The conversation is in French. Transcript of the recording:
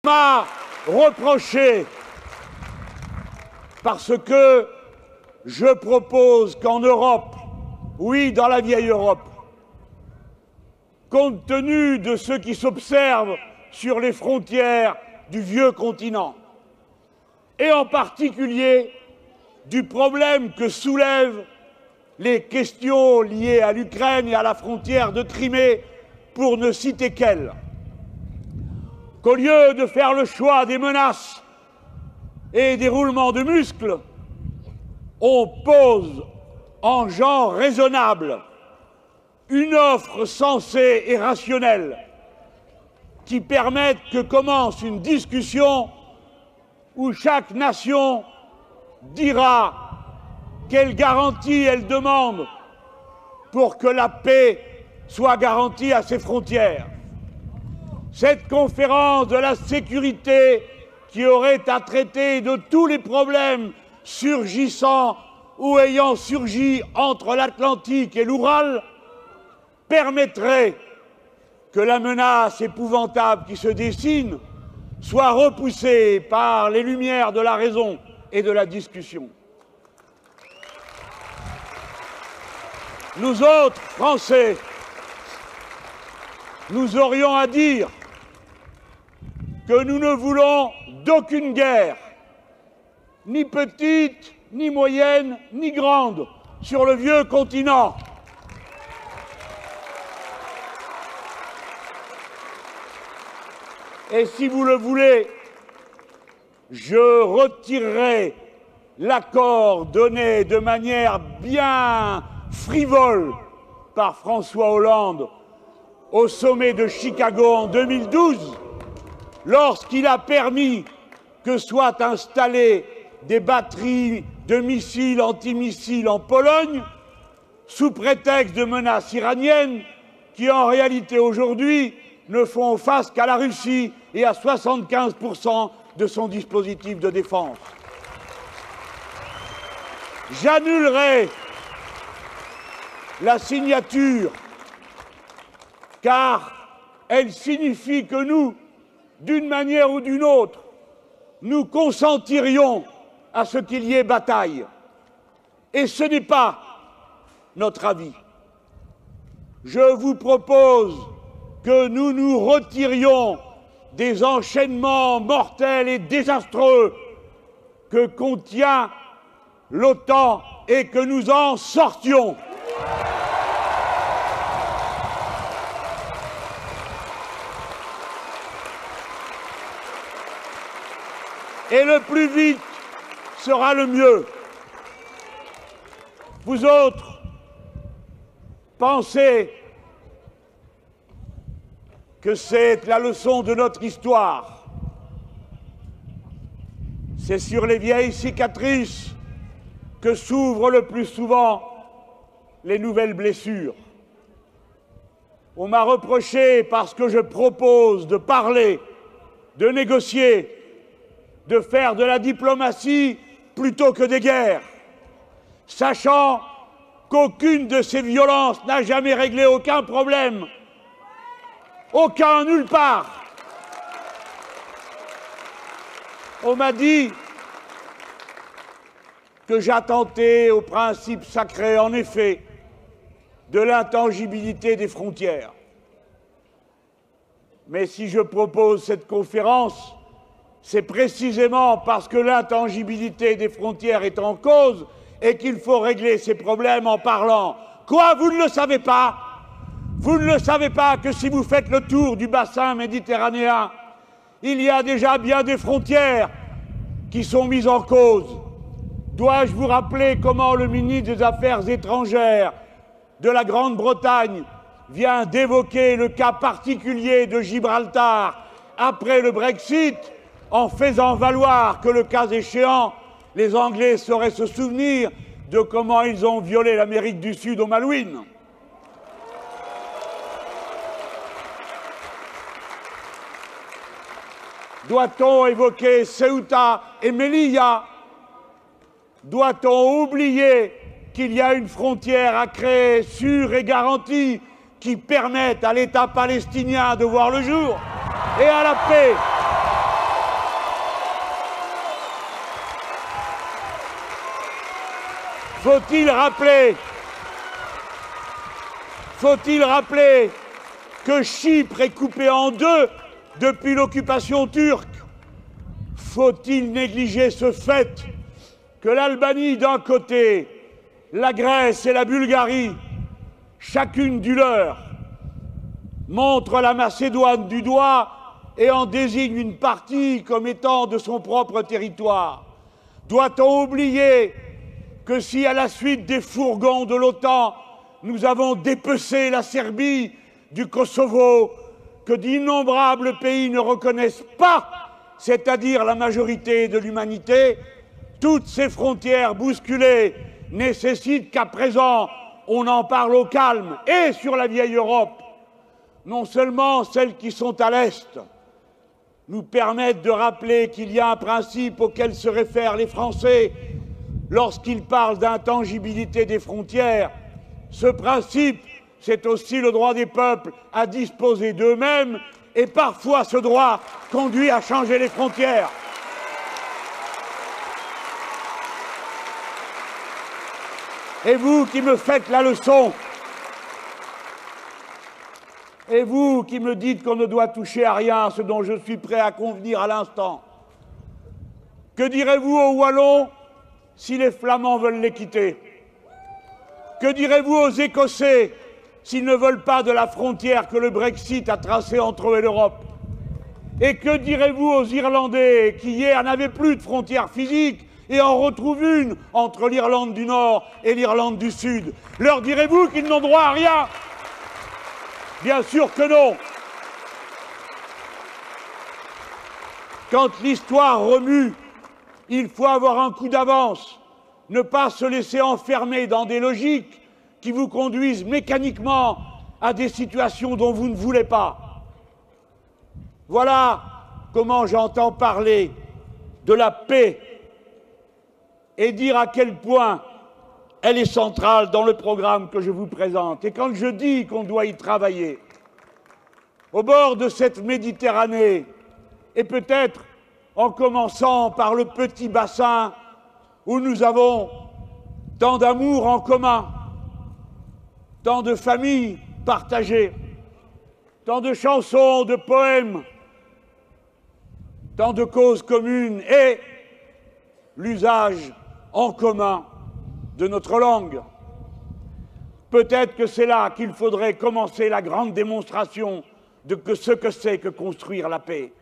m'a reproché parce que je propose qu'en Europe, oui, dans la vieille Europe, compte tenu de ce qui s'observe sur les frontières du vieux continent, et en particulier du problème que soulèvent les questions liées à l'Ukraine et à la frontière de Crimée, pour ne citer qu'elle, qu'au lieu de faire le choix des menaces et des roulements de muscles, on pose en genre raisonnable une offre sensée et rationnelle qui permette que commence une discussion où chaque nation dira quelle garantie elle demande pour que la paix soit garantie à ses frontières. Cette conférence de la sécurité qui aurait à traiter de tous les problèmes surgissant ou ayant surgi entre l'Atlantique et l'Oural permettrait que la menace épouvantable qui se dessine soit repoussée par les lumières de la raison et de la discussion. Nous autres, Français, nous aurions à dire que nous ne voulons d'aucune guerre, ni petite, ni moyenne, ni grande, sur le vieux continent. Et si vous le voulez, je retirerai l'accord donné de manière bien frivole par François Hollande au sommet de Chicago en 2012, lorsqu'il a permis que soient installées des batteries de missiles antimissiles en Pologne, sous prétexte de menaces iraniennes, qui en réalité aujourd'hui ne font face qu'à la Russie et à 75% de son dispositif de défense. J'annulerai la signature, car elle signifie que nous, d'une manière ou d'une autre, nous consentirions à ce qu'il y ait bataille. Et ce n'est pas notre avis. Je vous propose que nous nous retirions des enchaînements mortels et désastreux que contient l'OTAN et que nous en sortions. Et le plus vite sera le mieux. Vous autres, pensez que c'est la leçon de notre histoire. C'est sur les vieilles cicatrices que s'ouvrent le plus souvent les nouvelles blessures. On m'a reproché, parce que je propose de parler, de négocier, de faire de la diplomatie plutôt que des guerres, sachant qu'aucune de ces violences n'a jamais réglé aucun problème. Aucun, nulle part. On m'a dit que j'attentais au principe sacré, en effet, de l'intangibilité des frontières. Mais si je propose cette conférence, c'est précisément parce que l'intangibilité des frontières est en cause et qu'il faut régler ces problèmes en parlant. Quoi, vous ne le savez pas? Vous ne le savez pas que si vous faites le tour du bassin méditerranéen, il y a déjà bien des frontières qui sont mises en cause. Dois-je vous rappeler comment le ministre des Affaires étrangères de la Grande-Bretagne vient d'évoquer le cas particulier de Gibraltar après le Brexit, en faisant valoir que, le cas échéant, les Anglais sauraient se souvenir de comment ils ont violé l'Amérique du Sud au Malouines. Doit-on évoquer Ceuta et Melilla? Doit-on oublier qu'il y a une frontière à créer sûre et garantie qui permette à l'État palestinien de voir le jour et à la paix Faut-il rappeler que Chypre est coupé en deux depuis l'occupation turque? Faut-il négliger ce fait que l'Albanie d'un côté, la Grèce et la Bulgarie, chacune du leur, montrent la Macédoine du doigt et en désigne une partie comme étant de son propre territoire? Doit-on oublier que si, à la suite des fourgons de l'OTAN, nous avons dépecé la Serbie du Kosovo, que d'innombrables pays ne reconnaissent pas, c'est-à-dire la majorité de l'humanité, toutes ces frontières bousculées nécessitent qu'à présent, on en parle au calme et sur la vieille Europe. Non seulement celles qui sont à l'Est nous permettent de rappeler qu'il y a un principe auquel se réfèrent les Français lorsqu'ils parlent d'intangibilité des frontières. Ce principe, c'est aussi le droit des peuples à disposer d'eux-mêmes, et parfois ce droit conduit à changer les frontières. Et vous qui me faites la leçon, et vous qui me dites qu'on ne doit toucher à rien, ce dont je suis prêt à convenir à l'instant, que direz-vous aux Wallons si les Flamands veulent les quitter? Que direz-vous aux Écossais s'ils ne veulent pas de la frontière que le Brexit a tracée entre eux et l'Europe? Et que direz-vous aux Irlandais qui hier n'avaient plus de frontière physique et en retrouvent une entre l'Irlande du Nord et l'Irlande du Sud? Leur direz-vous qu'ils n'ont droit à rien? Bien sûr que non. Quand l'histoire remue, il faut avoir un coup d'avance, ne pas se laisser enfermer dans des logiques qui vous conduisent mécaniquement à des situations dont vous ne voulez pas. Voilà comment j'entends parler de la paix et dire à quel point elle est centrale dans le programme que je vous présente. Et quand je dis qu'on doit y travailler, au bord de cette Méditerranée, et peut-être en commençant par le petit bassin où nous avons tant d'amour en commun, tant de familles partagées, tant de chansons, de poèmes, tant de causes communes et l'usage en commun de notre langue. Peut-être que c'est là qu'il faudrait commencer la grande démonstration de ce que c'est que construire la paix.